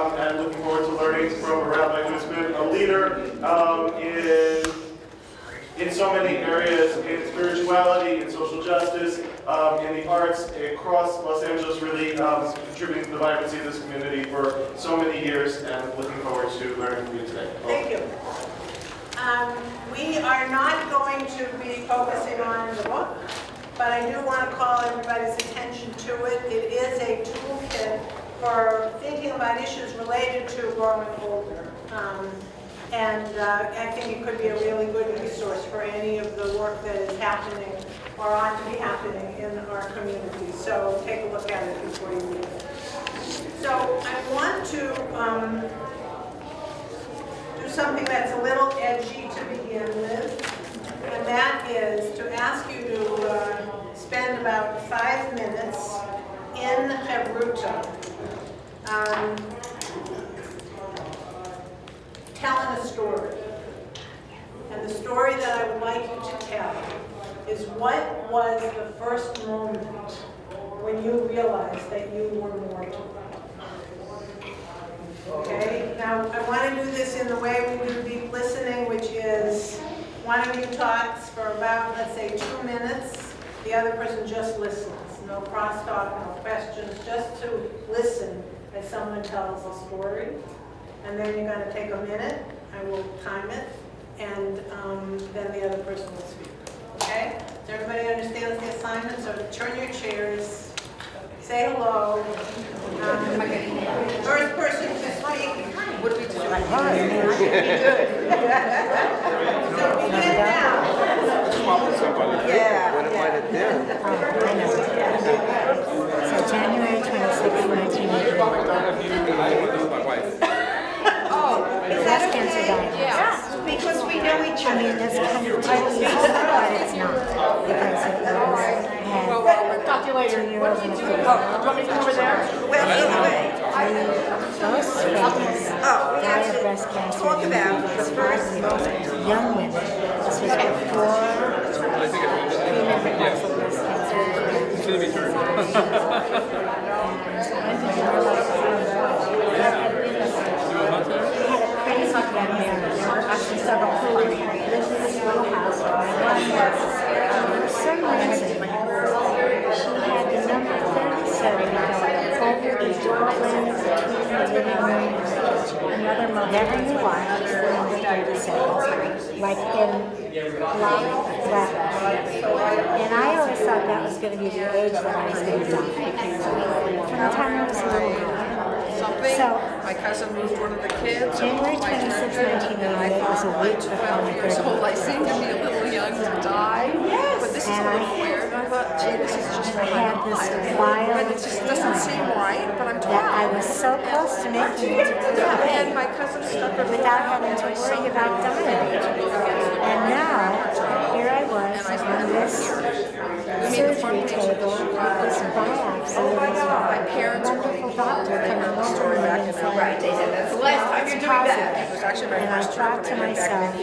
and looking forward to learning from a rabbi who's been a leader in so many areas, in spirituality, in social justice, in the arts, across Los Angeles, really contributing to the vibrancy of this community for so many years, and looking forward to learning from you today. Thank you. We are not going to be focusing on the book, but I do want to call everybody's attention to it. It is a toolkit for thinking about issues related to growing older. I think it could be a really good resource for any of the work that is happening or ought to be happening in our community. So take a look at it before you read it. So I want to do something that's a little edgy to begin with, and that is to ask you to spend about 5 minutes in Hebruta, telling a story. And the story that I would like you to tell is what was the first moment when you realized that you were mortal. Okay, now I want to do this in the way we do deep listening, which is one of you talks for about, let's say, 2 minutes. The other person just listens. No crosstalk, no questions, just to listen as someone tells a story. And then you're going to take a minute. I will time it, and then the other person will speak. Okay? Does everybody understand the assignment? So turn your chairs. Say hello. First person to speak. What do we do? Hi. So begin now. Yeah. What am I to do? I know. So January 26th, 1981. My wife. Breast cancer diagnosis. Yeah, because we know each I mean, other. that's kind of totally easy, but it's not. Because it was, had We'll talk to you later. 2 year-olds and a 4-year-old. Want me to come over there? Well, anyway. Most families die of breast cancer. Talk about the first young women. This was before premenopausal breast cancer. Actually, several children lived in this little house with my grandmother. For some reason, she had the number 37 over the doorway between the living room and another mother. Never knew why. It was the number 37, like in black letters. And I always thought that was going to be the age that I was going to die. From the time I was a little girl. So, my cousin moved one of the kids. January 26, 1988 was a week before my birthday. I seemed to be a little young to die. Yes. But this is a little weird. And I thought, gee, this is just I had this wild but it just doesn't seem right, but I'm that I 12. was so close to making it to And my cousin stuck her without having to worry about dying. And now, here I was on this surgery table with this biopsy. My parents were Wonderful doctor coming over story back in the and day. That's the last time you're doing that. It was actually my and I first thought to myself,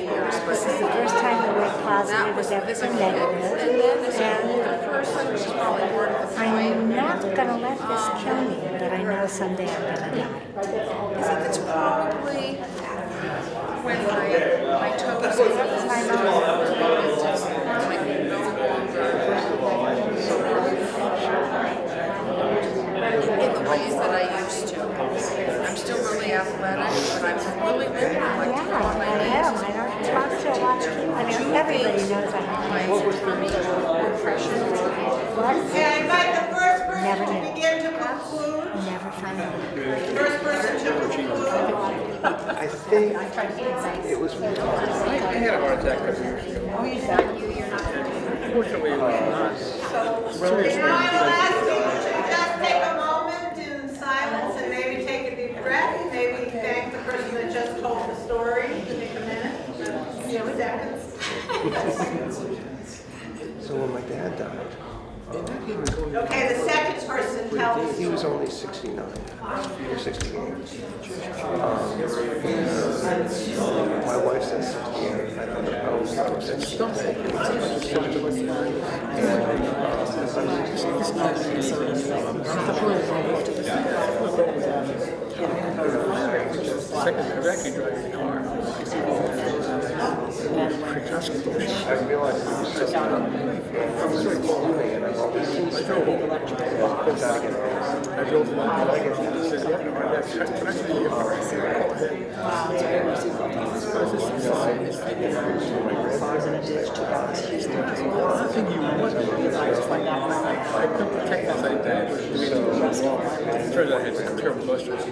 this is the first time the word positive was ever been negative. And then this older person, which is probably more of the I'm not going to let this kill me, but I know someday I'm going to die. I think it's probably when my toes and my mouth like no longer in the ways that I used to. I'm still really athletic, but I'm really big. Like Yeah, on my I knees. know. I don't talk to a lot of people. I mean, everybody knows I have My tummy pressure. what? Okay, I invite the first Never person to knew. begin to conclude. Never found out. First person to conclude. I think it was. I had a heart attack a few years ago. Fortunately, it was not. Now I will ask you to just take a moment in silence and maybe take a deep breath. Maybe thank the person that just told the story. Take a minute, a few seconds. So when my dad died, Okay, the second person tells he was only 69 or 68. My wife says 68. I don't know how 68. second, I was actually driving the car. I realized I was very cold. I drove home. I drove home. I said, yeah, can I see your car? Go ahead. Nothing you want to do. I couldn't protect this idea. Turns out I had a terrible bus driver.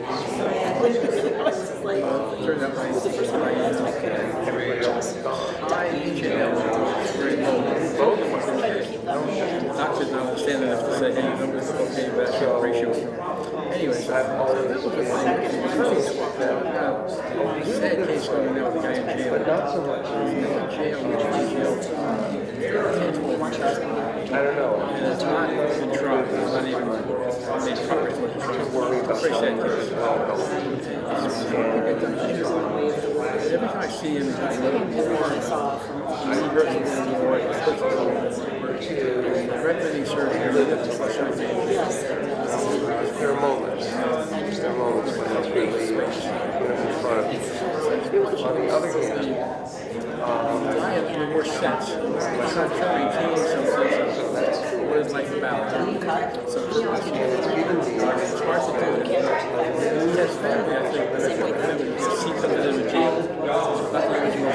Turns out everybody else high engine very low. Doctors not understand enough to say, hey, you know, this is okay, that's your ratio. Anyway, so that was a thing. Sad case going now with the guy in jail. But not so much. Jail, I don't know. And it's not even tried. It's not even made progress with the trial. It's very sad case. Every time I see him, I know recommending surgery. There are moments. There are moments when it's really, on the other hand, I have more sense. My son trying to what is life about? So it's even the parts of it. Yes, family, I think, but see something in the jail. Not the original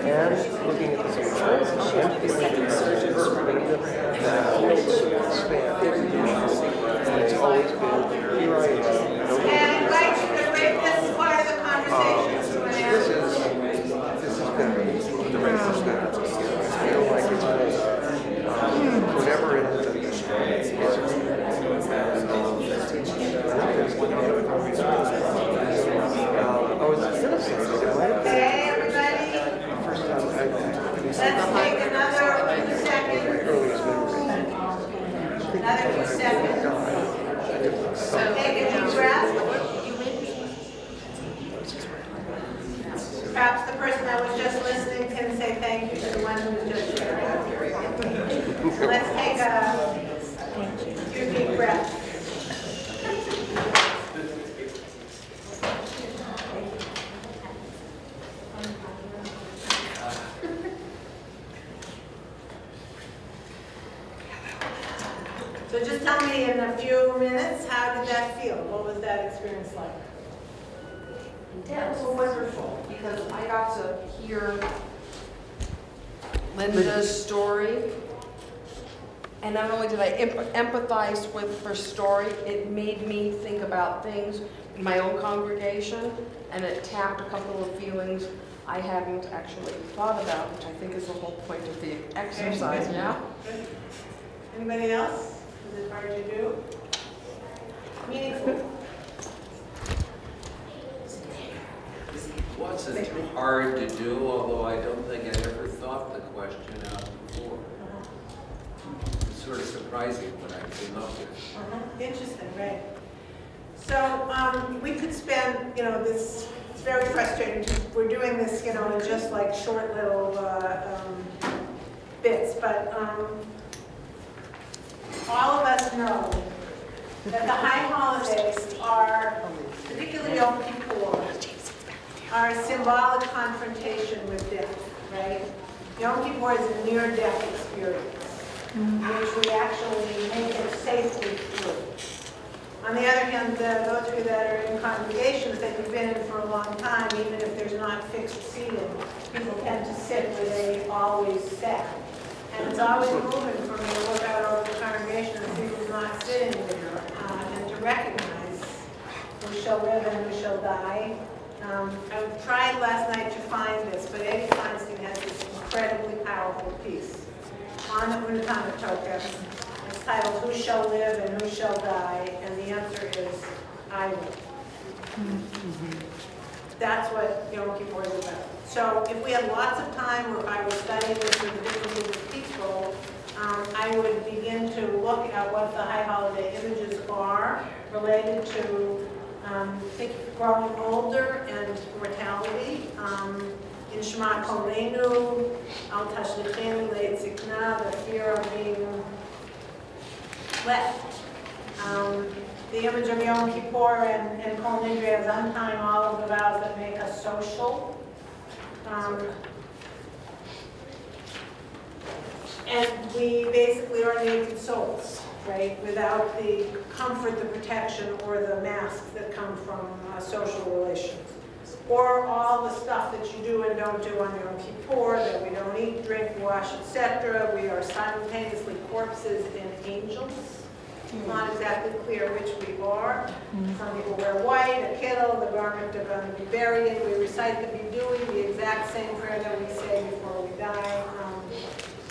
and looking at the surgeons, it's always been here I am. And I'd like you to make this part of the conversation. This has been the regular standard. I feel like it's whatever it is that I was going to say, okay, everybody, let's take another 2 seconds. Another 2 seconds. Take a deep breath. Perhaps the person that was just listening can say thank you to the one who was just sharing. Let's take a few deep breaths. So just tell me in a few minutes, how did that feel? What was that experience like? Yeah, it was wonderful because I got to hear Linda's story. And not only did I empathize with her story, it made me think about things in my own congregation, and it tapped a couple of feelings I hadn't actually thought about, which I think is the whole point of the exercise now. Anybody else? Was it hard to do? Meaningful. It wasn't hard to do, although I don't think I ever thought the question out before. It's sort of surprising what I came up with. Interesting, right? So we could spend, this, it's very frustrating. We're doing this, in just like short little bits, but all of us know that the high holidays are, particularly Yom Kippur, are a symbolic confrontation with death, right? Yom Kippur is a near-death experience, which we actually make it safely through. On the other hand, those of you that are in congregations that you've been in for a long time, even if there's not fixed seating, people tend to sit where they always sat. And it's always moving for me to look out over the congregation and see who's not sitting there, and to recognize who shall live and who shall die. I tried last night to find this, but Eddie Feinstein has this incredibly powerful piece on the Unatana Token. It's titled, Who Shall Live and Who Shall Die? And the answer is, I will. That's what Yom Kippur is about. So if we had lots of time, or if I was studying this with a different group of people, I would begin to look at what the high holiday images are related to growing older and mortality. In Shema Kolenu, Al Tashlichenu Leit Zikna, the fear of being left. the image of Yom Kippur and Kol Nidre as untying all of the vows that make us social. And we basically are naked souls, right? Without the comfort, the protection, or the masks that come from social relations. Or all the stuff that you do and don't do on Yom Kippur, that we don't eat, drink, wash, etc. We are simultaneously corpses and angels. It's not exactly clear which we are. Some people wear white, a kittel, the garment they're going to be buried in. We recite the Bidui, the exact same prayer that we say before we die.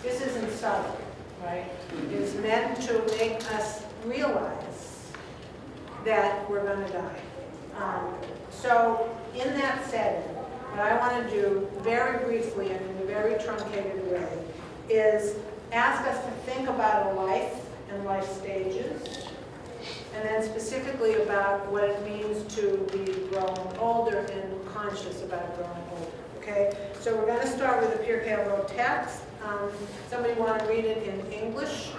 This isn't subtle, right? It is meant to make us realize that we're going to die. So in that setting, what I want to do very briefly and in a very truncated way is ask us to think about a life and life stages, and then specifically about what it means to be growing older and conscious about growing older. Okay, so we're going to start with the Pirkei Avot text. Somebody want to read it in English?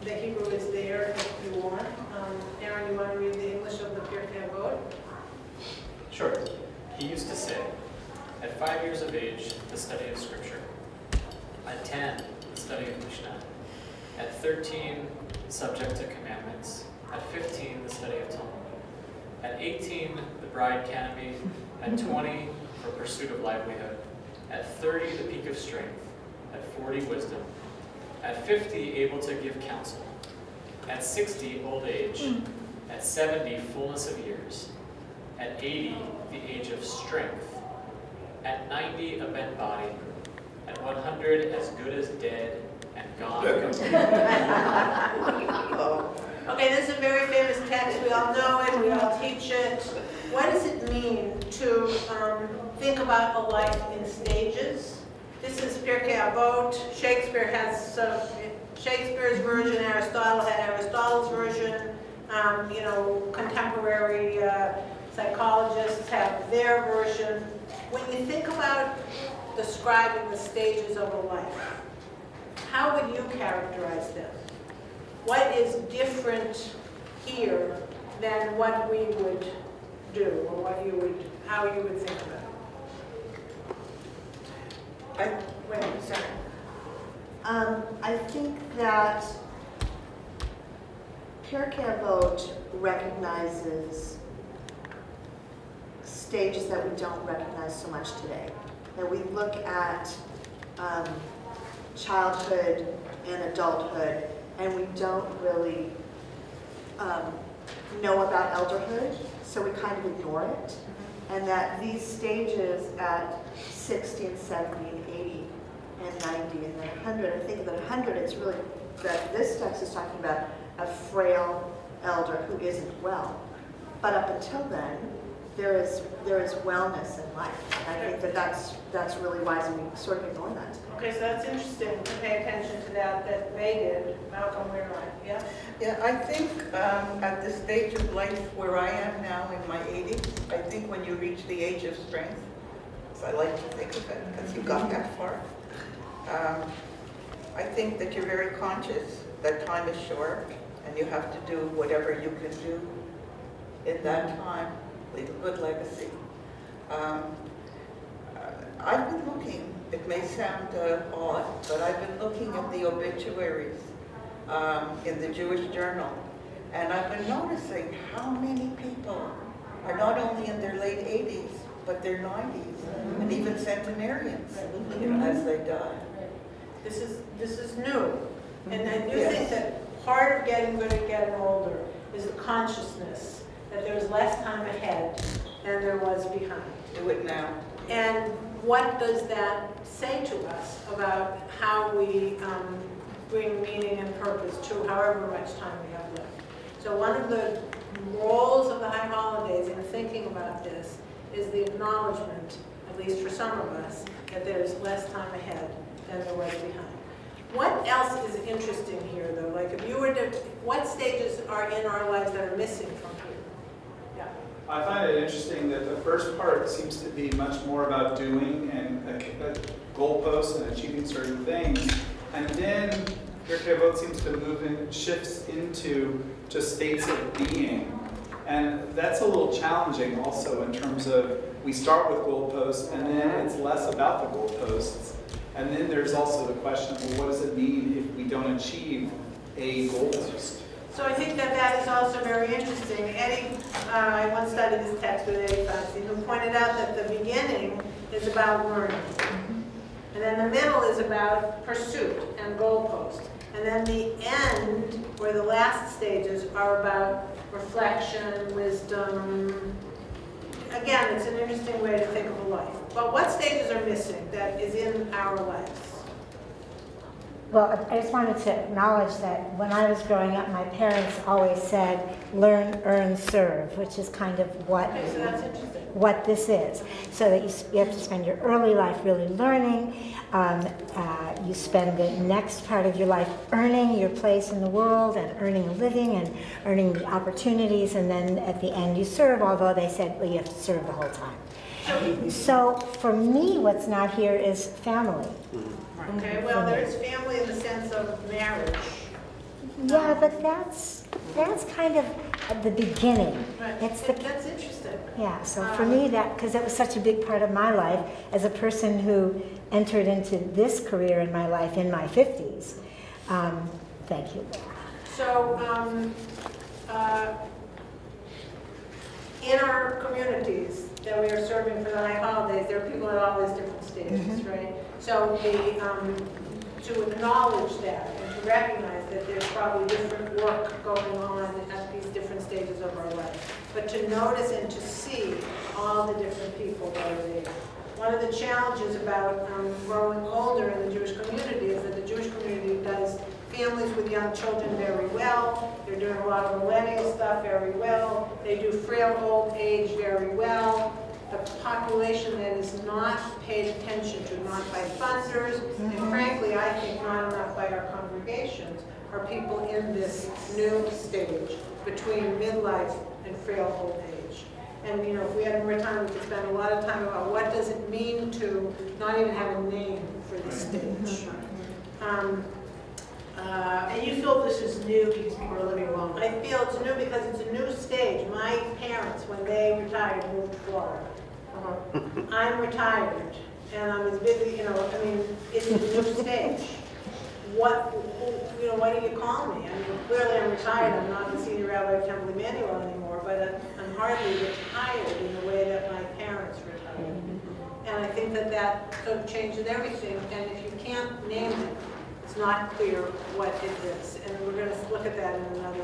The Hebrew is there if you want. Aaron, you want to read the English of the Pirkei Avot? Sure. He used to say, at 5 years of age, the study of Scripture. At 10, the study of Mishnah. At 13, subject to commandments. At 15, the study of Talmud. At 18, the bride canopy. At 20, for pursuit of livelihood. At 30, the peak of strength. At 40, wisdom. At 50, able to give counsel. At 60, old age. At 70, fullness of years. At 80, the age of strength. At 90, a bent body. At 100, as good as dead and gone. Okay, this is a very famous text. We all know it. We all teach it. What does it mean to think about a life in stages? This is Pirkei Avot. Shakespeare has Shakespeare's version. Aristotle had Aristotle's version. Contemporary psychologists have their version. When you think about describing the stages of a life, how would you characterize them? What is different here than what we would do, or how you would think about it? Wait a second. I think that Pirkei Avot recognizes stages that we don't recognize so much today. That we look at childhood and adulthood, and we don't really know about elderhood, so we kind of ignore it. And that these stages at 60 and 70 and 80 and 90 and then 100, I think that 100, it's really, that this text is talking about a frail elder who isn't well. But up until then, there is wellness in life. And I think that that's really wise, and we sort of ignore that. Okay, so that's interesting to pay attention to that they did. Malcolm, where are you? Yeah? Yeah, I think at the stage of life where I am now in my 80s, I think when you reach the age of strength, so I like to think of it because you got that far, I think that you're very conscious that time is short and you have to do whatever you can do in that time, leave a good legacy. I've been looking, it may sound odd, but I've been looking at the obituaries in the Jewish Journal, and I've been noticing how many people are not only in their late 80s, but their 90s, and even centenarians, as they die. This is new. And I do think that part of getting good at getting older is the consciousness that there's less time ahead than there was behind. Do it now. And what does that say to us about how we bring meaning and purpose to however much time we have left? So one of the roles of the high holidays in thinking about this is the acknowledgement, at least for some of us, that there's less time ahead than there was behind. What else is interesting here, though? Like, if you were to, what stages are in our lives that are missing from here? Yeah. I find it interesting that the first part seems to be much more about doing and goalposts and achieving certain things. And then Kevot seems to move in, shifts into just states of being. And that's a little challenging also in terms of, we start with goalposts and then it's less about the goalposts. And then there's also the question, well, what does it mean if we don't achieve a goalpost? So I think that that is also very interesting. Eddie, I once studied this text with Eddie Fassi, who pointed out that the beginning is about learning. And then the middle is about pursuit and goalpost. And then the end, or the last stages, are about reflection, wisdom. Again, it's an interesting way to think of a life. But what stages are missing that is in our lives? Well, I just wanted to acknowledge that when I was growing up, my parents always said, learn, earn, serve, which is kind of what, Okay, so that's interesting. what this is. So that you have to spend your early life really learning. You spend the next part of your life earning your place in the world and earning a living and earning the opportunities. And then at the end you serve, although they said, well, you have to serve the whole time. So for me, what's not here is family. Okay, well, there's family in the sense of marriage. Yeah, but that's kind of at the beginning. Right. It's the, That's interesting. yeah, so for me, that, because it was such a big part of my life as a person who entered into this career in my life in my 50s. Thank you. So, in our communities that we are serving for the high holidays, there are people at all these different stages, right? So to acknowledge that and to recognize that there's probably different work going on at these different stages of our life. But to notice and to see all the different people that are there. One of the challenges about growing older in the Jewish community is that the Jewish community does families with young children very well. They're doing a lot of millennial stuff very well. They do frail old age very well. The population that is not paid attention to, not by funders, and frankly, I think not enough by our congregations, are people in this new stage between midlife and frail old age. And you know, if we had more time, we could spend a lot of time about what does it mean to not even have a name for this stage. And you feel this is new because people are living longer? I feel it's new because it's a new stage. My parents, when they retired, moved to Florida. I'm retired, and I'm as busy, you know, I mean, it's a new stage. What do you call me? I mean, clearly I'm retired. I'm not the senior rabbi of Temple Emanuel anymore, but I'm hardly retired in the way that my parents retired. And I think that that sort of changes everything, and if you can't name it, it's not clear what it is, and we're going to look at that in another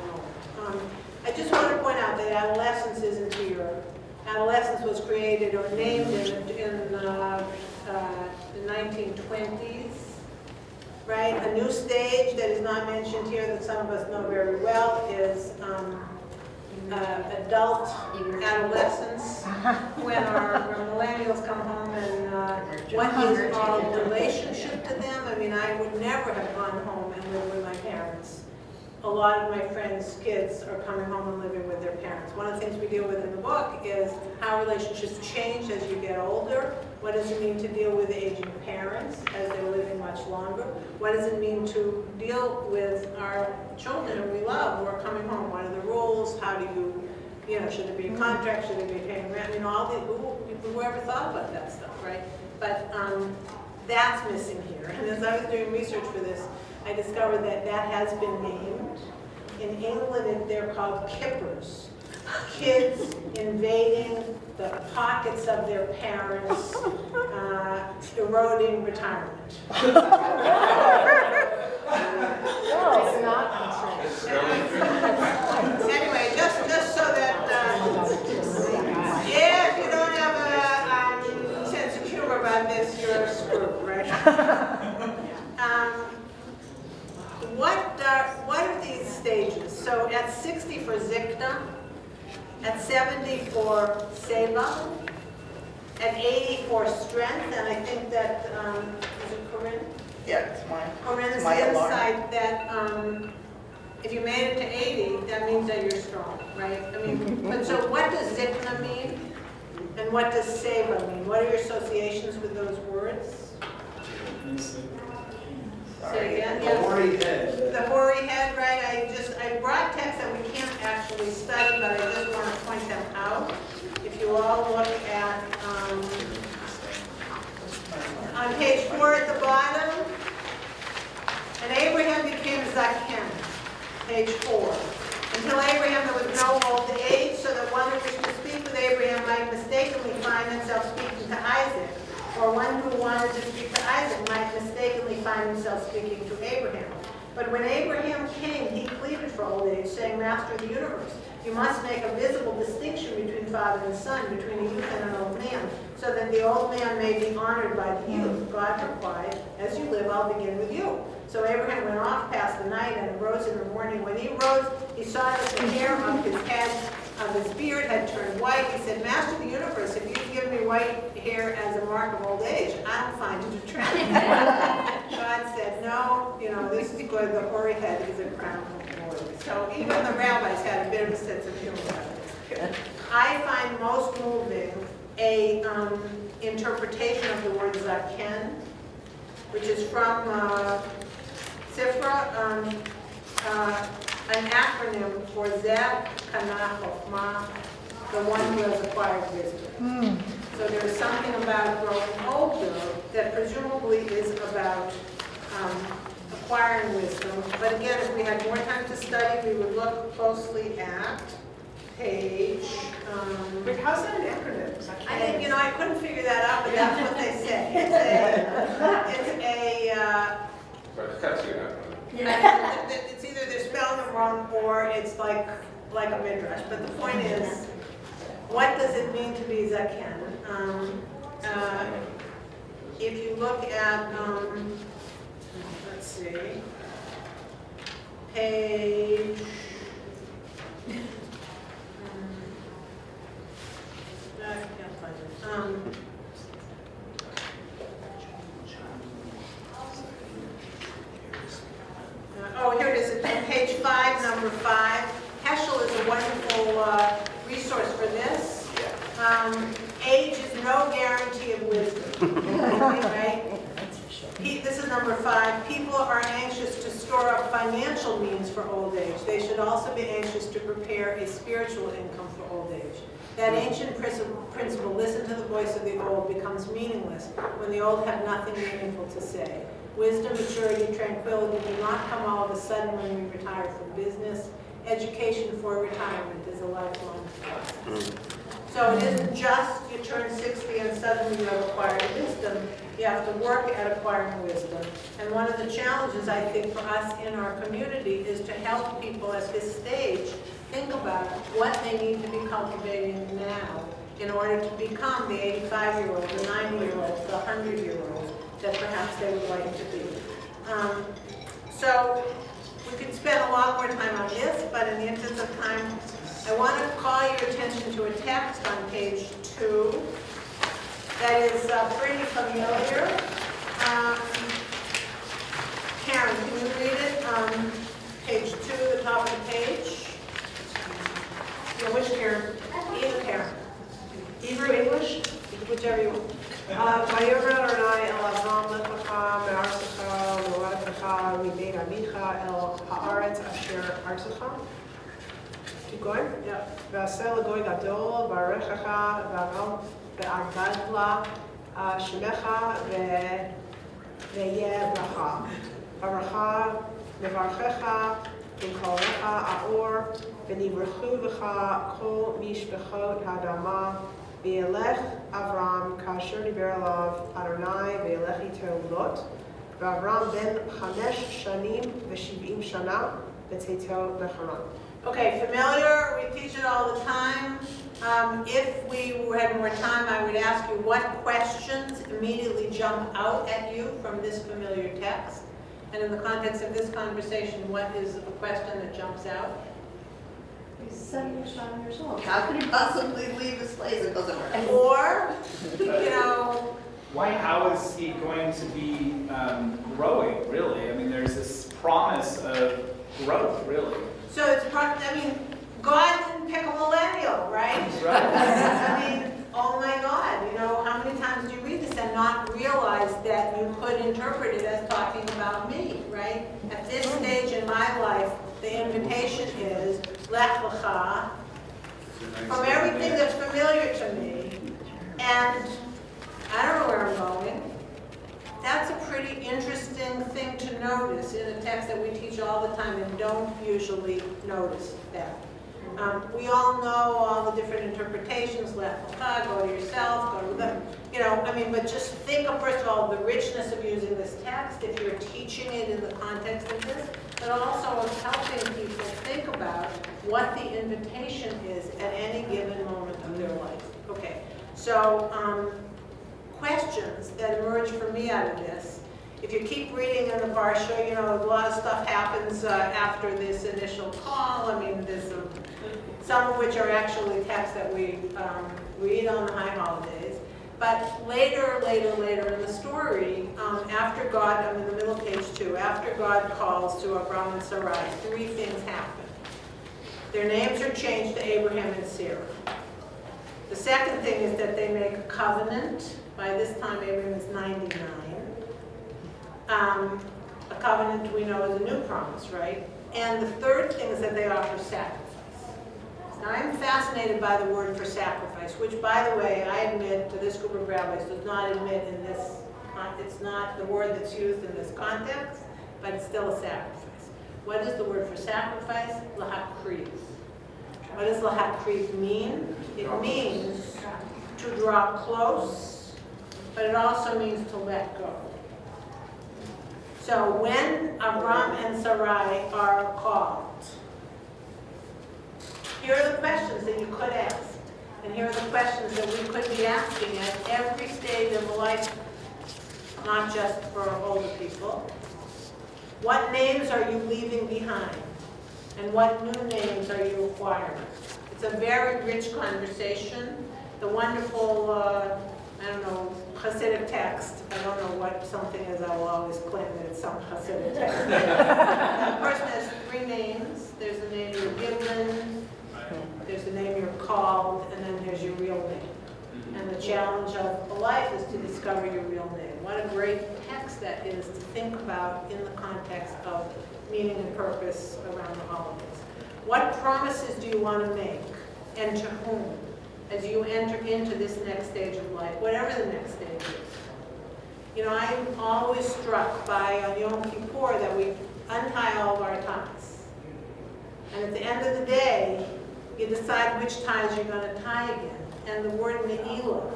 moment. I just want to point out that adolescence isn't here. Adolescence was created or named in the 1920s, right? A new stage that is not mentioned here that some of us know very well is adult adolescence, when our millennials come home and what is our relationship to them? I mean, I would never have gone home and lived with my parents. A lot of my friends' kids are coming home and living with their parents. One of the things we deal with in the book is how relationships change as you get older. What does it mean to deal with aging parents as they're living much longer? What does it mean to deal with our children who we love who are coming home? What are the rules? How do you know, should there be a contract? Should there be paying rent? I mean, all the, who ever thought about that stuff, right? But that's missing here. And as I was doing research for this, I discovered that that has been named. In England, they're called kippers. Kids invading the pockets of their parents, eroding retirement. Anyway, just so that if you don't have a sense of humor about this, you're screwed, right? What are these stages? So at 60 for Zikna, at 70 for Seva, at 80 for strength, and I think that, is it Corinne? Yeah, it's mine. Corinne's My alarm. insight that if you made it to 80, that means that you're strong, right? I mean, but so what does Zikna mean? And what does Seva mean? What are your associations with those words? Say again, The yes. hoary head. The hoary head, right, I brought texts that we can't actually study, but I just want to point them out. If you all look at, on page 4 at the bottom, and Abraham became Zachem, page 4. Until Abraham there was no old age, so that one who wished to speak with Abraham might mistakenly find himself speaking to Isaac. Or one who wanted to speak to Isaac might mistakenly find himself speaking to Abraham. But when Abraham came, he pleaded for old age, saying, Master of the universe, you must make a visible distinction between father and son, between a youth and an old man, so that the old man may be honored by the youth. God replied, as you live, I'll begin with you. So Abraham went off past the night and arose in the morning. When he rose, he saw that the hair of his head, of his beard had turned white. He said, Master of the universe, if you give me white hair as a mark of old age, I don't find it attractive. God said, no, this is good. The hoary head is a crown of glory. So even the rabbis had a bit of a sense of humor about this. I find most moving a interpretation of the word zaken, which is from Sifra, an acronym for Zeb Kana Chokhmah, the one who has acquired wisdom. So there's something about growing older that presumably is about acquiring wisdom. But again, if we had more time to study, we would look closely at page. Rick, how's that an acronym? 'Cause I think, I couldn't figure that out, but that's what they say. It's either they're spelling it wrong or it's like a midrash. But the point is, what does it mean to be zaken? If you look at, let's see, page. I can't find it. Here it is, on page 5, number 5. Heschel is a wonderful resource for this. Age is no guarantee of wisdom. Right? This is number 5. People are anxious to store up financial means for old age. They should also be anxious to prepare a spiritual income for old age. That ancient principle, listen to the voice of the old, becomes meaningless when the old have nothing meaningful to say. Wisdom, maturity, tranquility do not come all of a sudden when we retire from business. Education for retirement is a lifelong process. So it isn't just you turn 60 and suddenly you have acquired wisdom. You have to work at acquiring wisdom. And one of the challenges, I think, for us in our community is to help people at this stage think about what they need to be cultivating now in order to become the 85-year-old, the 90-year-old, the 100-year-old that perhaps they would like to be. So we could spend a lot more time on this, but in the interest of time, I want to call your attention to a text on page 2 that is pretty familiar. Karen, can you read it? Page 2, the top of the page. Yeah, which Karen? Either Karen, Hebrew, English? whichever you want. ויאמר אדוני אל אברהם לך לך מארצך וממולדתך מבית אביך אל הארץ אשר ארצך. Keep going? Yeah. ועשה לגוי גדול ברכך ואגד לה שמך ויהיה ברכה. ברכה מברכך במקומך האור ונברכו בך כל משפחות האדמה. וילך אברהם כאשר דיבר אליו אדוני וילך איתו לוט ואברהם בן 5 שנים ו70 שנה בצאתו לחרן. Okay, familiar, we teach it all the time. If we had more time, I would ask you what questions immediately jump out at you from this familiar text. And in the context of this conversation, what is a question that jumps out? He's 75 years old. How could he possibly leave his place? It doesn't work. Or, How is he going to be growing, really? I mean, there's this promise of growth, really. so it's, God didn't pick a millennial, right? Right. Oh my God, how many times do you read this and not realize that you could interpret it as talking about me? Lech Lecha, from everything that's familiar to me, and I don't know where I'm going. That's a pretty interesting thing to notice in a text that we teach all the time and don't usually notice that. We all know all the different interpretations, Lech Lecha, go to yourself, go to them, but just think of, first of all, the richness of using this text, if you're teaching it in the context of this, but also of helping people think about what the invitation is at any given moment of their life. Okay, so questions that emerge for me out of this. If you keep reading in the Parsha, a lot of stuff happens after this initial call. There's some of which are actually texts that we read on the high holidays. But later in the story, after God, I'm in the middle of page 2, after God calls to Abraham and Sarai, 3 things happen. Their names are changed to Abraham and Sarah. The second thing is that they make a covenant. By this time, Abraham is 99. A covenant we know is a new promise, right? And the third thing is that they offer sacrifice. Now, I'm fascinated by the word for sacrifice, which, by the way, I admit to this group of rabbis does not admit in this, it's not the word that's used in this context, but it's still a sacrifice. What is the word for sacrifice? Lahakriv. What does lahakriv mean? It means to draw close, but it also means to let go. So when Abraham and Sarai are called, here are the questions that you could ask. And here are the questions that we could be asking at every stage of life, not just for older people. What names are you leaving behind? And what new names are you acquiring? It's a very rich conversation. The wonderful, Hasidic text. I don't know what something is. I will always claim that it's some Hasidic text. A person has 3 names. There's the name you're given, there's the name you're called, and then there's your real name. And the challenge of life is to discover your real name. What a great text that is to think about in the context of meaning and purpose around the holidays. What promises do you want to make, and to whom, as you enter into this next stage of life, whatever the next stage is? I'm always struck by on Yom Kippur that we untie all of our ties. And at the end of the day, you decide which ties you're going to tie again. And the word ne'ilah,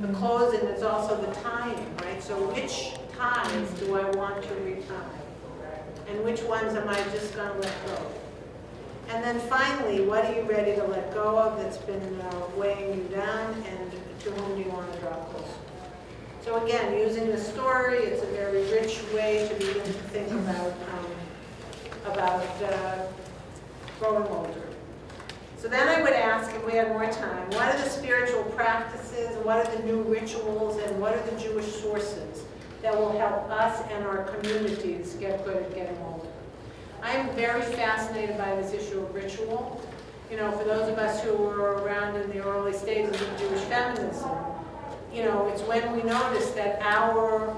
the closing, is also the tying, right? So which ties do I want to retie? And which ones am I just going to let go? And then finally, what are you ready to let go of that's been weighing you down, and to whom do you want to draw close? So again, using the story, it's a very rich way to begin to think about growing older. So then I would ask, if we had more time, what are the spiritual practices, what are the new rituals, and what are the Jewish sources that will help us and our communities get good at getting older? I'm very fascinated by this issue of ritual. For those of us who were around in the early stages of Jewish feminism, it's when we notice that our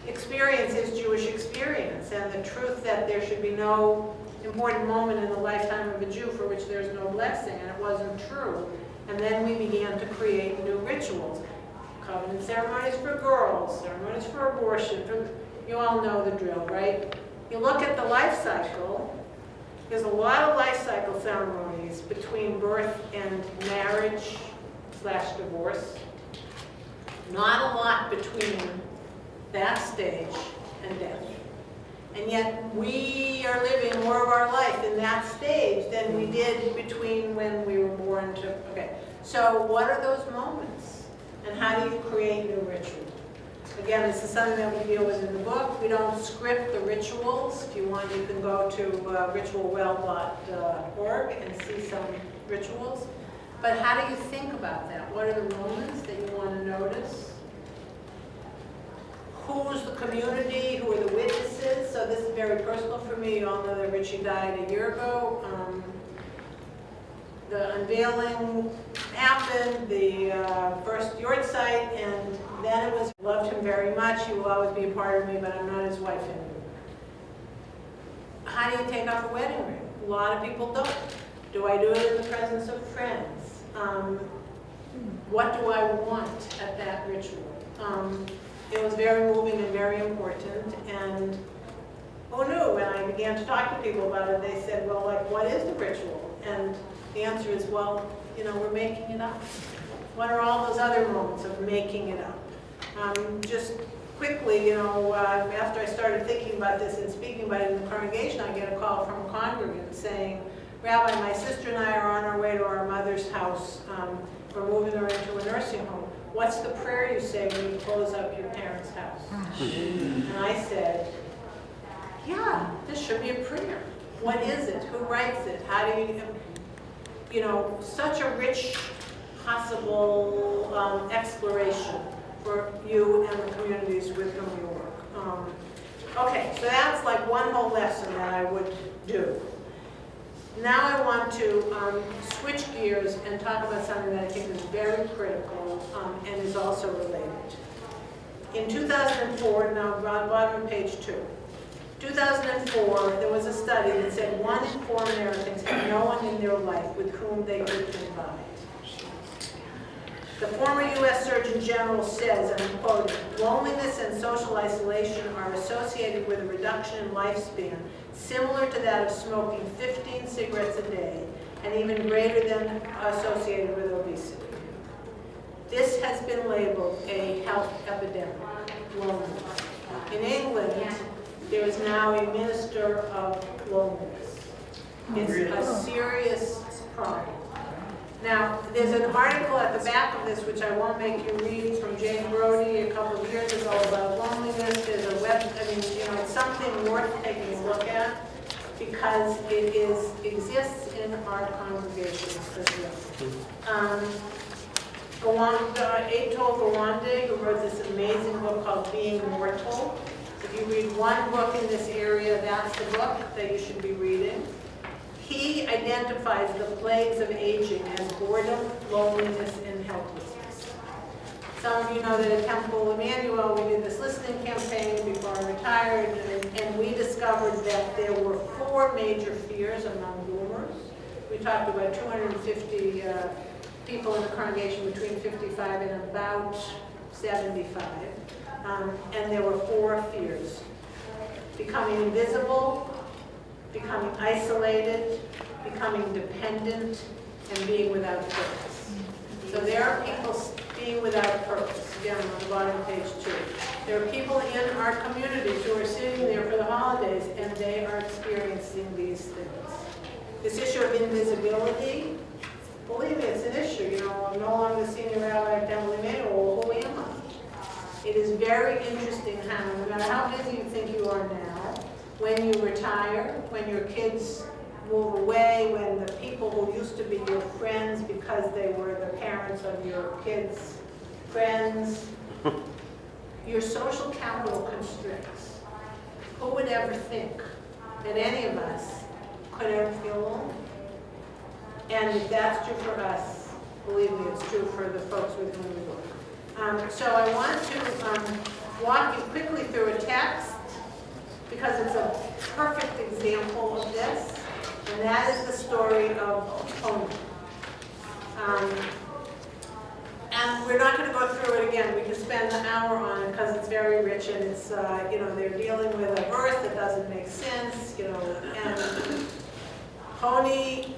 experience is Jewish experience, and the truth that there should be no important moment in the lifetime of a Jew for which there's no blessing, and it wasn't true. And then we began to create new rituals. Covenant ceremonies for girls, ceremonies for abortion, you all know the drill, right? You look at the life cycle, there's a lot of life cycle ceremonies between birth and marriage/divorce. Not a lot between that stage and death. And yet we are living more of our life in that stage than we did between when we were born to, okay. So what are those moments? And how do you create new rituals? Again, this is something that we deal with in the book. We don't script the rituals. If you want, you can go to ritualwell.org and see some rituals. But how do you think about that? What are the moments that you want to notice? Who's the community? Who are the witnesses? So this is very personal for me. You all know that Richie died a year ago. The unveiling happened, the first yard site, and then it was, loved him very much. He will always be a part of me, but I'm not his wife anymore. How do you take off a wedding ring? A lot of people don't. Do I do it in the presence of friends? What do I want at that ritual? It was very moving and very important, and who knew? When I began to talk to people about it, they said, well, like, what is the ritual? And the answer is, well, you know, we're making it up. What are all those other moments of making it up? Just quickly, you know, after I started thinking about this and speaking about it in the congregation, I get a call from a congregant saying, Rabbi, my sister and I are on our way to our mother's house. We're moving her into a nursing home. What's the prayer you say when you close up your parents' house? And I said, yeah, this should be a prayer. What is it? Who writes it? How do you know, such a rich possible exploration for you and the communities with whom you work. Okay, so that's like one whole lesson that I would do. Now I want to switch gears and talk about something that I think is very critical and is also related. In 2004, now on the bottom of page 2, 2004, there was a study that said 1 in 4 Americans have no one in their life with whom they could confide. The former U.S. Surgeon General says, and I'm quoting, loneliness and social isolation are associated with a reduction in lifespan similar to that of smoking 15 cigarettes a day and even greater than associated with obesity. This has been labeled a health epidemic, loneliness. In England, there is now a minister of loneliness. It's a serious problem. Now, there's an article at the back of this, which I won't make you read, from Jane Brody a couple of years ago about loneliness. There's a it's something worth taking a look at because it exists in our congregations as well. Ato Gawande, who wrote this amazing book called Being Mortal. If you read one book in this area, that's the book that you should be reading. He identifies the plagues of aging as boredom, loneliness, and helplessness. Some of you know that at Temple Emanuel, we did this listening campaign before I retired, and we discovered that there were 4 major fears among boomers. We talked about 250 people in the congregation between 55 and about 75. And there were 4 fears: becoming invisible, becoming isolated, becoming dependent, and being without purpose. So there are people being without purpose, again on the bottom of page 2. There are people in our communities who are sitting there for the holidays and they are experiencing these things. This issue of invisibility, believe me, it's an issue. You know, I'm no longer the senior rabbi at Beverly, well, who am I? It is very interesting how, no matter how busy you think you are now, when you retire, when your kids move away, when the people who used to be your friends because they were the parents of your kids' friends, your social capital constricts. Who would ever think that any of us could ever feel lonely? And if that's true for us, believe me, it's true for the folks with whom we work. So I want to walk you quickly through a text because it's a perfect example of this, and that is the story of Tony. And we're not going to go through it again. We can spend an hour on it because it's very rich, and it's they're dealing with a verse that doesn't make sense, and Tony.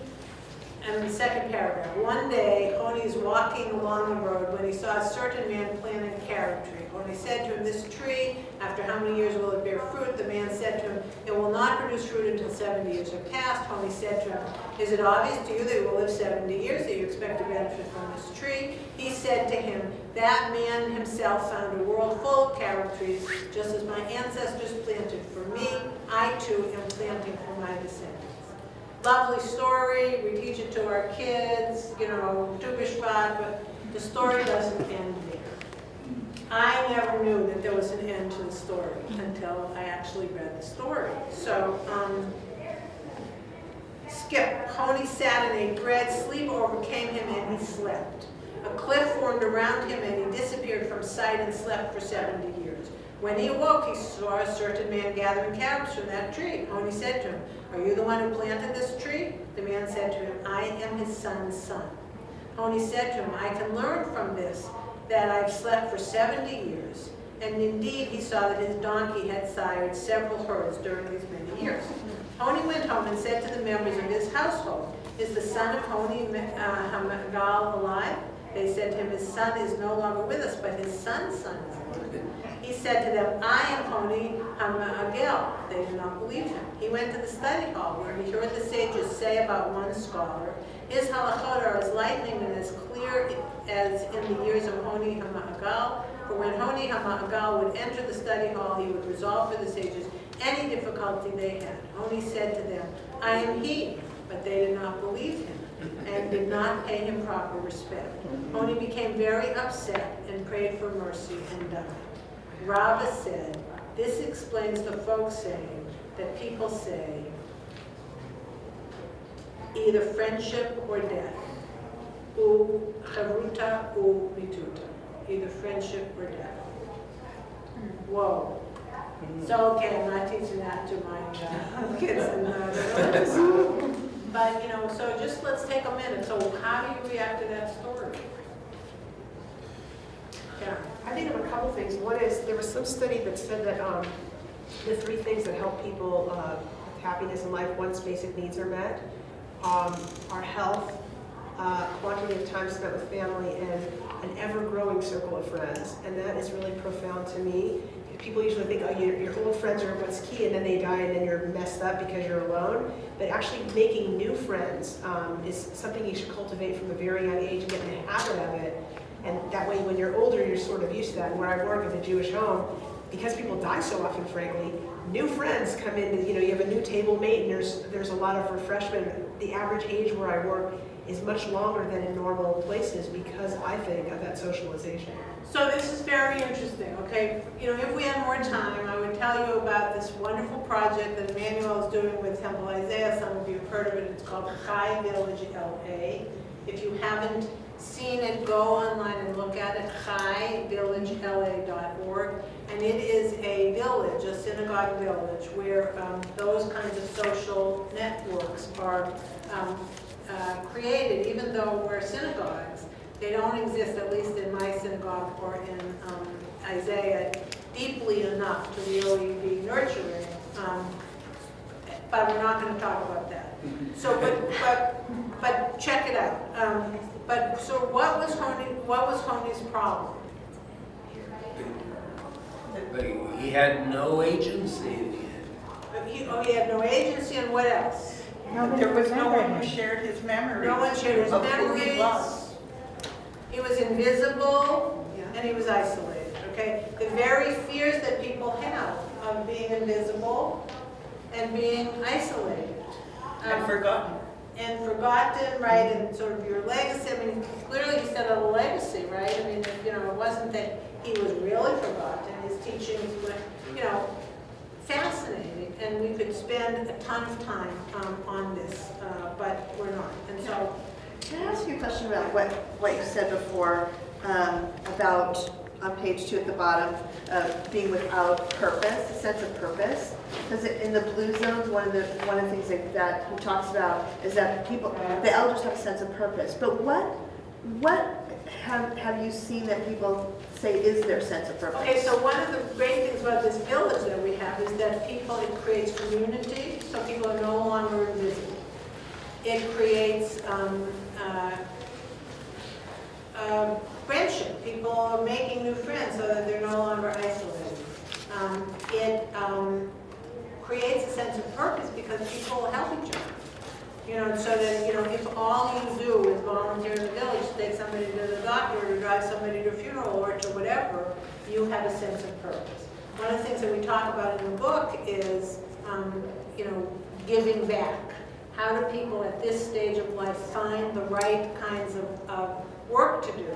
And the second paragraph. One day, Honi's walking along the road when he saw a certain man planting a carob tree. Honi said to him, "This tree, after how many years will it bear fruit?" The man said to him, "It will not produce fruit until 70 years are past." Honi said to him, "Is it obvious to you that you will live 70 years, that you expect to benefit from this tree?" He said to him, "That man himself found a world full of carob trees, just as my ancestors planted for me. I too am planting for my descendants." Lovely story, we teach it to our kids, Tu B'Shvat, but the story doesn't end there. I never knew that there was an end to the story until I actually read the story. So, skip. Honi sat and ate bread, sleep overcame him, and he slept. A cliff formed around him, and he disappeared from sight and slept for 70 years. When he awoke, he saw a certain man gathering carob from that tree. Honi said to him, "Are you the one who planted this tree?" The man said to him, "I am his son's son." Honi said to him, "I can learn from this that I've slept for 70 years. And indeed, he saw that his donkey had sired several herds during these many years. Honi went home and said to the members of his household, "Is the son of Honi Hamagal alive?" They said to him, "His son is no longer with us, but his son's son is alive." He said to them, "I am Honi Hamagal." They did not believe him. He went to the study hall where he heard the sages say about one scholar, "His halachot are as lightning and as clear as in the years of Honi Hamagal. For when Honi Hamagal would enter the study hall, he would resolve for the sages any difficulty they had." Honi said to them, "I am he," but they did not believe him and did not pay him proper respect. Honi became very upset and prayed for mercy and died. Rabbi said, "This explains the folk saying that people say either friendship or death, u charuta u mituta, either friendship or death." Whoa. So, okay, I'm not teaching that to my kids in the school. But, so just let's take a minute. So how do you react to that story? Yeah. I think of a couple things. One is, there was some study that said that the 3 things that help people with happiness in life, once basic needs are met, are health, quantity of time spent with family, and an ever-growing circle of friends. And that is really profound to me. People usually think, oh, your old friends are what's key, and then they die, and then you're messed up because you're alone. But actually making new friends is something you should cultivate from a very young age and get in the habit of it. And that way, when you're older, you're sort of used to that. And where I work at the Jewish home, because people die so often, frankly, new friends come in. You have a new table mate, and there's a lot of refreshment. The average age where I work is much longer than in normal places because I think of that socialization. So this is very interesting, okay? If we had more time, I would tell you about this wonderful project that Emanuel is doing with Temple Isaiah. Some of you have heard of it. It's called Chai Village LA. If you haven't seen it, go online and look at it, chaivillagela.org. And it is a village, a synagogue village, where those kinds of social networks are created, even though we're synagogues. They don't exist, at least in my synagogue or in Isaiah, deeply enough to really be nurturing. But we're not going to talk about that. So, but check it out. So what was Honi's problem? But he had no agency in the end. He had no agency, and what else? There was no one who shared his memories. No one shared his of who he memories. was. He was invisible, and he was isolated, okay? The very fears that people have of being invisible and being isolated. And forgotten. And forgotten, right, and sort of your legacy. I mean, clearly he said a legacy, right? I mean, it wasn't that he was really forgotten. His teachings were, fascinating, and we could spend a ton of time on this, but we're not. And so, Can I ask you a question about what you said before about on page 2 at the bottom, being without purpose, a sense of purpose? Because in the blue zones, one of the things that he talks about is that the elders have a sense of purpose. But what have you seen that people say is their sense of purpose? okay, so one of the great things about this village that we have is that it creates community, so people are no longer invisible. It creates friendship. People are making new friends so that they're no longer isolated. It creates a sense of purpose because people help each other. So that, if all you do is volunteer in the village, take somebody to the doctor, or to drive somebody to a funeral, or to whatever, you have a sense of purpose. One of the things that we talk about in the book is, giving back. How do people at this stage of life find the right kinds of work to do,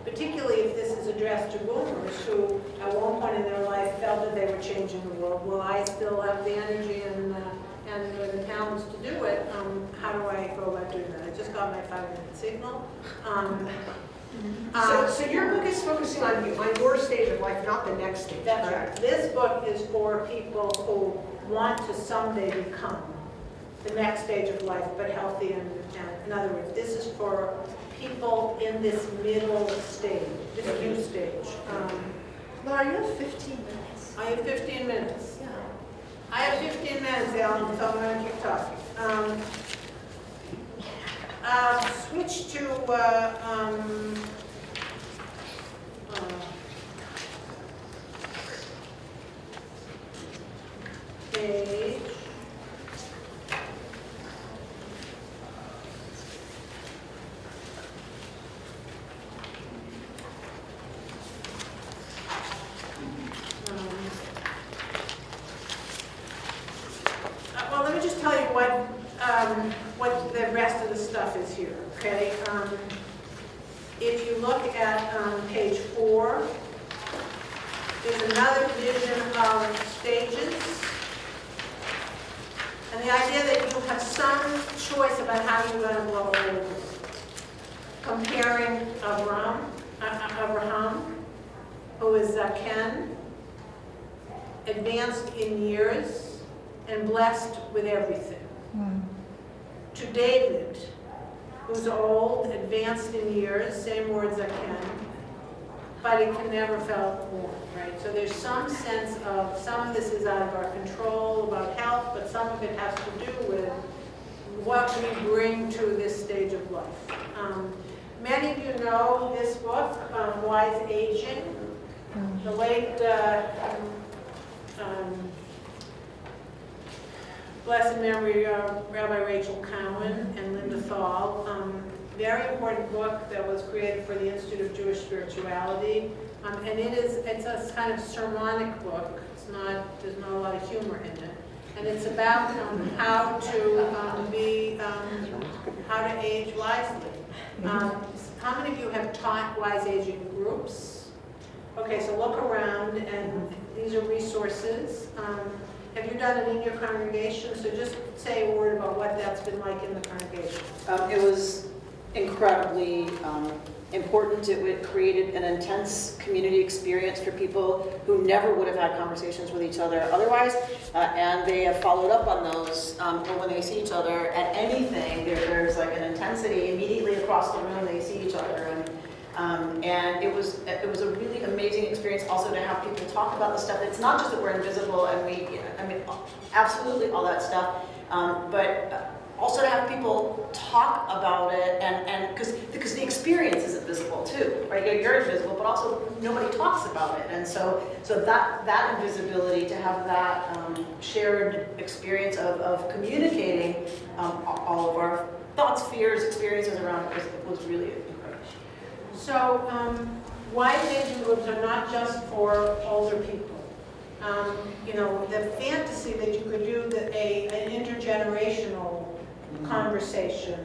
particularly if this is addressed to boomers who, at one point in their life, felt that they were changing the world. Will I still have the energy and the talents to do it? How do I go about doing that? I just got my 5-minute signal. So your book is focusing on your stage of life, not the next stage, That's correct? right. This book is for people who want to someday become the next stage of life, but healthy and in other words, this is for people in this middle stage, this new stage. Laura, you have 15 minutes. I have 15 minutes. Yeah. I have 15 minutes, Ellen, so I'm going to keep talking. Switch to page. Well, let me just tell you what the rest of the stuff is here, okay? If you look at page 4, there's another division of stages. And the idea that you have some choice about how you're going to blow over. Comparing Abraham, who is Ken, advanced in years and blessed with everything. To David, who's old, advanced in years, same words I can, but it can never felt born, right? So there's some sense of, some of this is out of our control about health, but some of it has to do with what we bring to this stage of life. Many of you know this book, Wise Aging. The late blessed memory Rabbi Rachel Cowan and Linda Thal. Very important book that was created for the Institute of Jewish Spirituality. And it's a kind of sermonic book. There's not a lot of humor in it. And it's about how to age wisely. How many of you have taught wise aging groups? Okay, so look around, and these are resources. Have you done it in your congregation? So just say a word about what that's been like in the congregation. It was incredibly important. It created an intense community experience for people who never would have had conversations with each other otherwise, and they have followed up on those. When they see each other at anything, there's like an intensity immediately across the room. They see each other, and it was a really amazing experience also to have people talk about the stuff. It's not just that we're invisible and absolutely all that stuff, but also to have people talk about it, and because the experience isn't visible too, right? You're invisible, but also nobody talks about it, and so that invisibility, to have that shared experience of communicating all of our thoughts, fears, experiences around it was really incredible. So wise aging groups are not just for older people. The fantasy that you could do an intergenerational conversation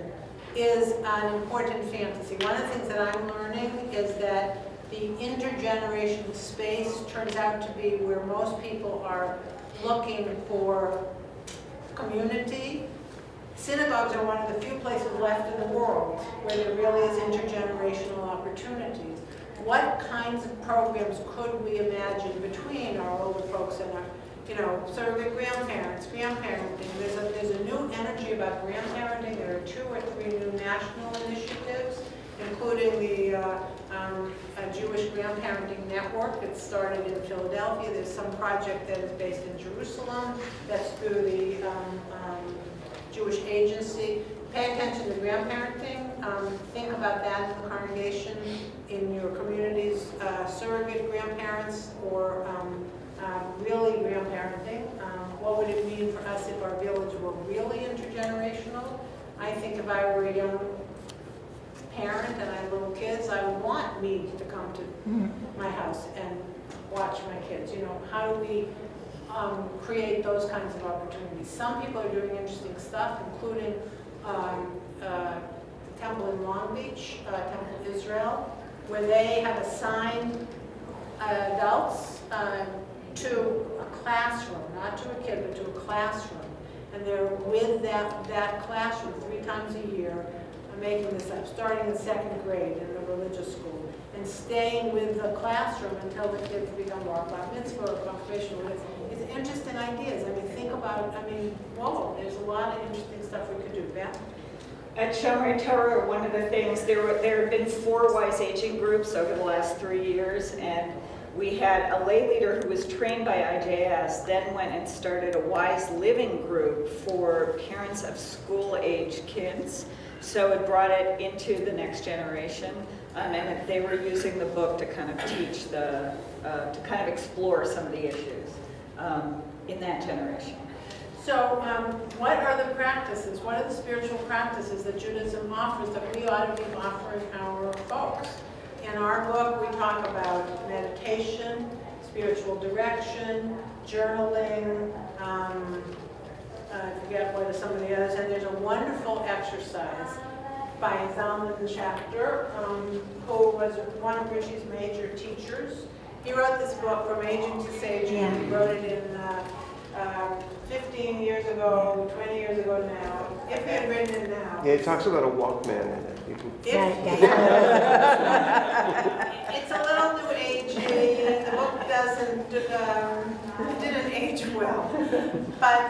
is an important fantasy. One of the things that I'm learning is that the intergenerational space turns out to be where most people are looking for community. Synagogues are one of the few places left in the world where there really is intergenerational opportunities. What kinds of programs could we imagine between our older folks and our, surrogate grandparents, grandparenting? There's a new energy about grandparenting. There are 2 or 3 new national initiatives, including the Jewish Grandparenting Network that started in Philadelphia. There's some project that is based in Jerusalem that's through the Jewish Agency. Pay attention to grandparenting. Think about that in the congregation, in your communities, surrogate grandparents or really grandparenting. What would it mean for us if our village were really intergenerational? I think if I were a young parent and I had little kids, I would want me to come to my house and watch my kids. How do we create those kinds of opportunities? Some people are doing interesting stuff, including the temple in Long Beach, Temple Israel, where they have assigned adults to a classroom, not to a kid, but to a classroom. And they're with that classroom 3 times a year, I'm making this up, starting in second grade in the religious school, and staying with the classroom until the kids become bar mitzvah or confirmation. It's interesting ideas. I mean, think about, whoa, there's a lot of interesting stuff we could do. Beth? At Shomer Torah, one of the things, there have been 4 wise aging groups over the last 3 years, and we had a lay leader who was trained by IJS, then went and started a wise living group for parents of school-age kids. So it brought it into the next generation, and they were using the book to kind of teach to kind of explore some of the issues in that generation. So what are the practices, what are the spiritual practices that Judaism offers that we ought to be offering our folks? In our book, we talk about meditation, spiritual direction, journaling, I forget what are some of the others, and there's a wonderful exercise by Zalman Schachter, who was one of Richie's major teachers. He wrote this book, From Aging to Saging. He wrote it in 15 years ago, 20 years ago now. If he had written it now. Yeah, it talks about a Walkman in it. It's a little new agey. The book didn't age well. But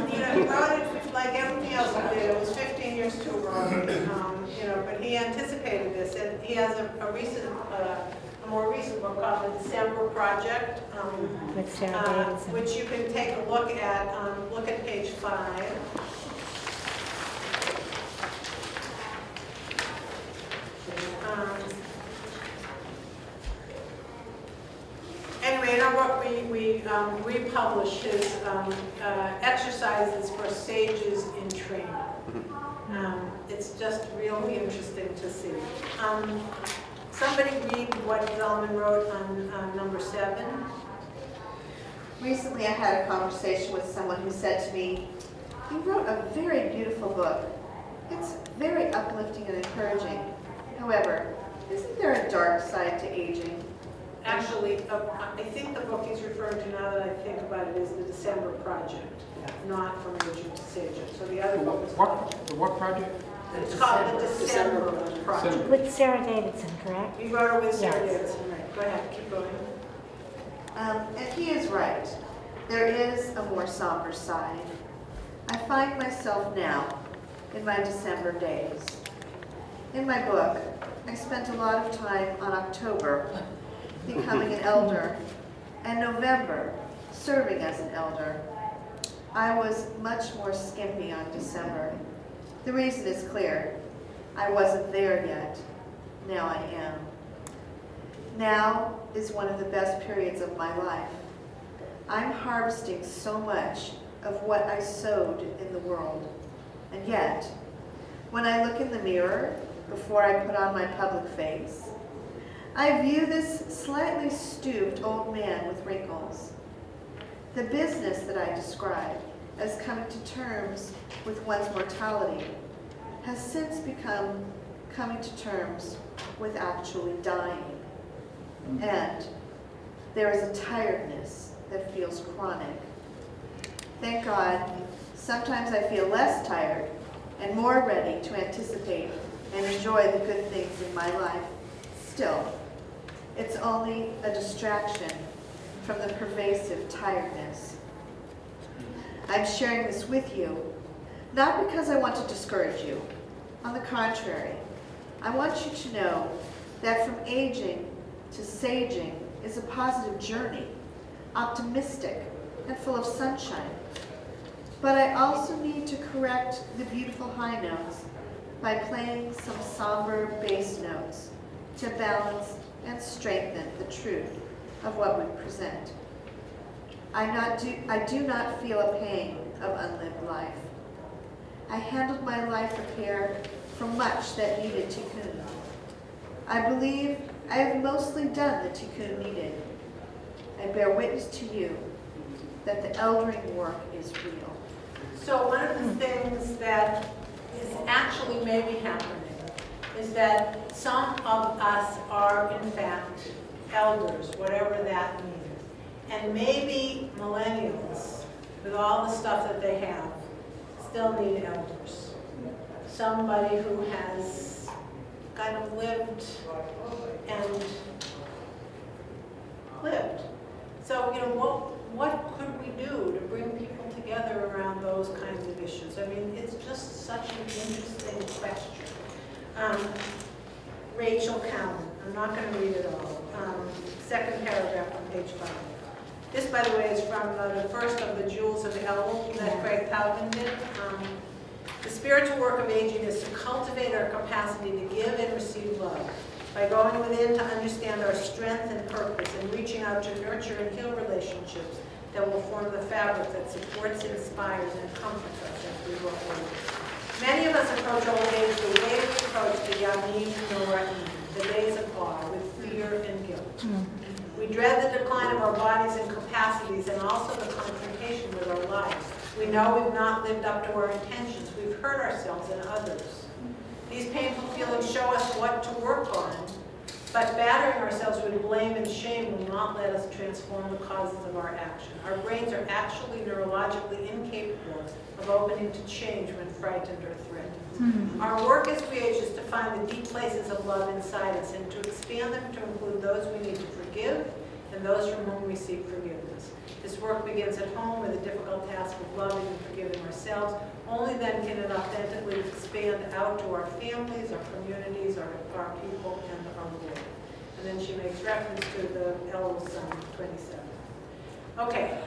he wrote it like everything else he did. It was 15 years too early. But he anticipated this, and he has a more recent book called The December Project, With Sarah Davidson. which you can take a look at. Look at page 5. Anyway, in our book, we republish his exercises for sages in training. It's just really interesting to see. Somebody read what Zalman wrote on number 7. Recently I had a conversation with someone who said to me, "You wrote a very beautiful book. It's very uplifting and encouraging. However, isn't there a dark side to aging?" Actually, I think the book he's referring to, now that I think about it, is The December Project, not From Aging to Saging. So the other book is called... What project? It's called The December Project. With Sarah Davidson, correct? We wrote it with Sarah Yes. Davidson, right. Go ahead, keep going. And he is right. There is a more somber side. I find myself now in my December days. In my book, I spent a lot of time on October becoming an elder, and November serving as an elder. I was much more skimpy on December. The reason is clear. I wasn't there yet. Now I am. Now is one of the best periods of my life. I'm harvesting so much of what I sowed in the world. And yet, when I look in the mirror before I put on my public face, I view this slightly stooped old man with wrinkles. The business that I described as coming to terms with one's mortality has since become coming to terms with actually dying. And there is a tiredness that feels chronic. Thank God, sometimes I feel less tired and more ready to anticipate and enjoy the good things in my life. Still, it's only a distraction from the pervasive tiredness. I'm sharing this with you, not because I want to discourage you. On the contrary, I want you to know that from aging to saging is a positive journey, optimistic and full of sunshine. But I also need to correct the beautiful high notes by playing some somber bass notes to balance and strengthen the truth of what we present. I do not feel a pang of unlived life. I handled my life repair from much that needed tikkun. I believe I have mostly done the tikkun needed. I bear witness to you that the eldering work is real. So one of the things that is actually maybe happening is that some of us are in fact elders, whatever that means. And maybe millennials, with all the stuff that they have, still need elders. somebody who has kind of lived and lived. So, you know, what could we do to bring people together around those kinds of issues? I mean, it's just such an interesting question. Rachel Cowan, I'm not going to read it all. Second paragraph on page 5. This, by the way, is from the first of the Jewels of El that Craig Taubman did. The spiritual work of aging is to cultivate our capacity to give and receive love by going within to understand our strength and purpose and reaching out to nurture and heal relationships that will form the fabric that supports, inspires, and comforts us as we grow older. Many of us approach old age the way we approach the Yamim Noraim, the days of awe, with fear and guilt. We dread the decline of our bodies and capacities and also the confrontation with our lives. We know we've not lived up to our intentions. We've hurt ourselves and others. These painful feelings show us what to work on, but battering ourselves with blame and shame will not let us transform the causes of our action. Our brains are actually neurologically incapable of opening to change when frightened or threatened. Our work as we age is to find the deep places of love inside us and to expand them to include those we need to forgive and those from whom we seek forgiveness. This work begins at home with the difficult task of loving and forgiving ourselves. Only then can it authentically expand out to our families, our communities, our people, and our world. And then she makes reference to the Elul Psalm 27. Okay,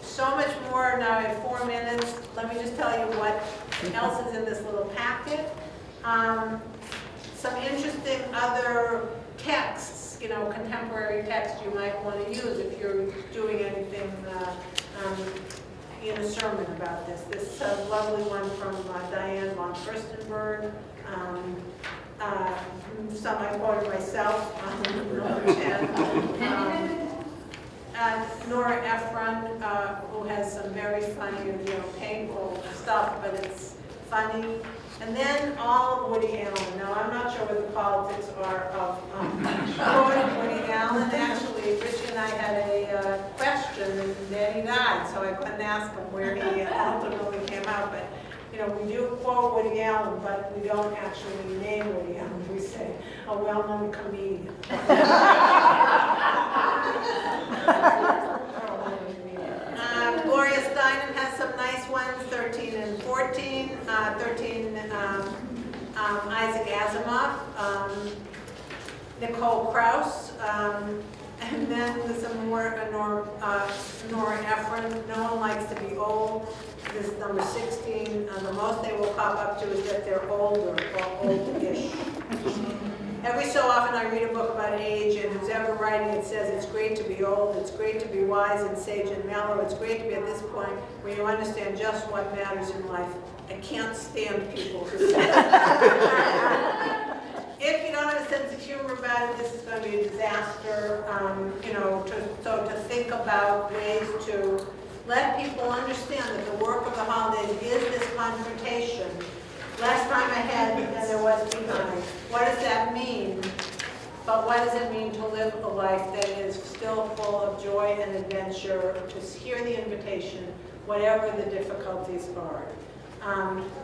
so much more now in 4 minutes. Let me just tell you what else is in this little packet. Some interesting other texts, you know, contemporary texts you might want to use if you're doing anything in a sermon about this. This lovely one from Diane von Furstenberg. Some I quoted myself. Nora Ephron, who has some very funny and painful stuff, but it's funny. And then all of Woody Allen. Now, I'm not sure what the politics are of quoting Woody Allen. Actually, Richie and I had a question, and then he died, so I couldn't ask him where he ultimately came out. But, you know, we do quote Woody Allen, but we don't actually name Woody Allen. We say a well-known comedian. Gloria Steinem has some nice ones, 13 and 14. 13, Isaac Asimov, Nicole Krauss, and then some more Nora Ephron. No one likes to be old. This is number 16. The most they will pop up to is that they're older or old-ish. Every so often I read a book about age, and who's ever writing it says it's great to be old, it's great to be wise and sage and mellow, it's great to be at this point where you understand just what matters in life. I can't stand people who say that. If you don't have a sense of humor about it, this is going to be a disaster. You know, to think about ways to let people understand that the work of the holidays is this confrontation. Less time ahead than there was behind. What does that mean? But what does it mean to live a life that is still full of joy and adventure? Just hear the invitation, whatever the difficulties are.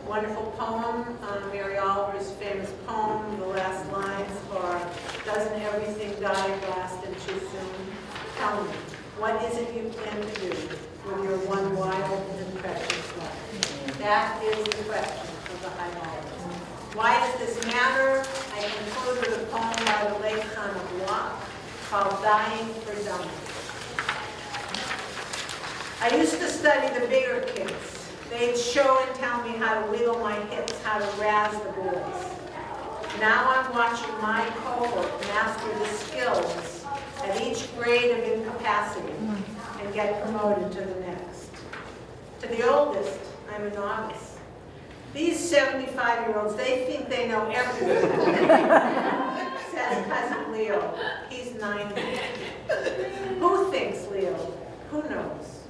Wonderful poem, Mary Oliver's famous poem. The last lines are, "Doesn't everything die at last and too soon? Tell me, what is it you plan to do with your one wild and precious life?" That is the question of the high holidays. Why does this matter? I conclude with a poem by the late Hannah Block called "Dying for Dummies." I used to study the bigger kids. They'd show and tell me how to wiggle my hips, how to razz the boys. Now I'm watching my cohort master the skills at each grade of incapacity and get promoted to the next. To the oldest, I'm a novice. These 75-year-olds, they think they know everything, says cousin Leo. He's 90. Who thinks, Leo? Who knows?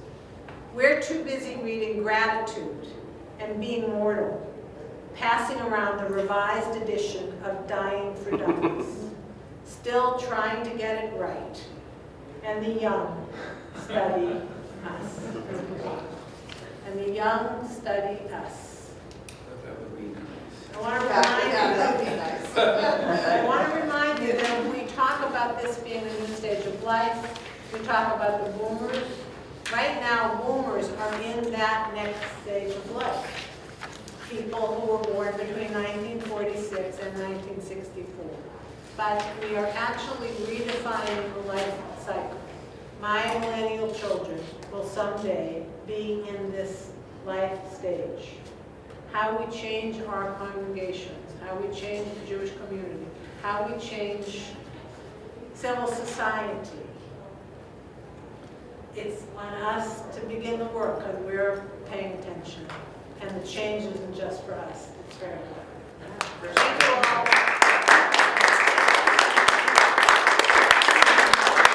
We're too busy reading Gratitude and Being Mortal, passing around the revised edition of Dying for Dummies, still trying to get it right. And the young study us. And the young study us. That would be I want to remind you, That would be nice. I want to remind you that when we talk about this being a new stage of life, we talk about the boomers. Right now, boomers are in that next stage of life. People who were born between 1946 and 1964. But we are actually redefining the life cycle. My millennial children will someday be in this life stage. How we change our congregations, how we change the Jewish community, how we change civil society. It's on us to begin the work, and we're paying attention. And the change isn't just for us, it's for everyone. Thank you all.